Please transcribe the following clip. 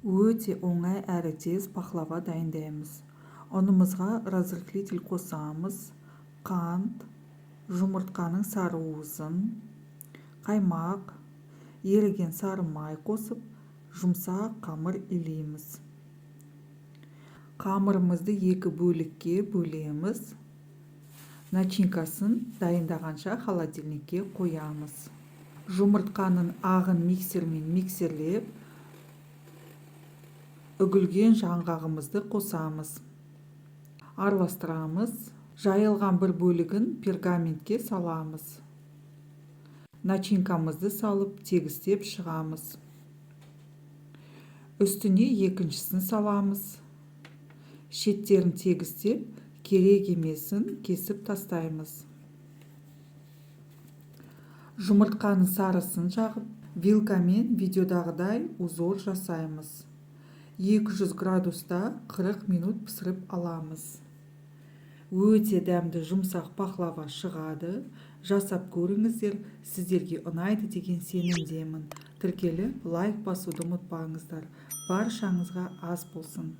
Өте оңай әрі тез пахлава дайындаймыз. Ұнымызға разрыхлитель қосамыз, қант, жұмыртқаның сары уызын, қаймақ, еріген сары май қосып, жұмсақ қамыр илейміз. Қамырымызды екі бөлікке бөлеміз. Начинкасын дайындағанша холодильникке қоямыз. Жұмыртқаның ағын миксермен миксерлеп, үгілген жаңғағымызды қосамыз. Араластырамыз. Жайылған бір бөлігін пергаментке саламыз. Начинкамызды салып, тегістеп шығамыз. Үстіне екіншісін саламыз. Шеттерін тегістеп, керек емесін кесіп тастаймыз. Жұмыртқаның сарысын жағып, вилкамен видеодағыдай узор жасаймыз. 200 градуста 40 минут пісіріп аламыз. Өте дәмді жұмсақ пахлава шығады. Жасап көріңіздер, сіздерге ұнайды деген сенімдемін. Тіркеліп лайк басуды ұмытпаңыздар. Баршаңызға ас болсын.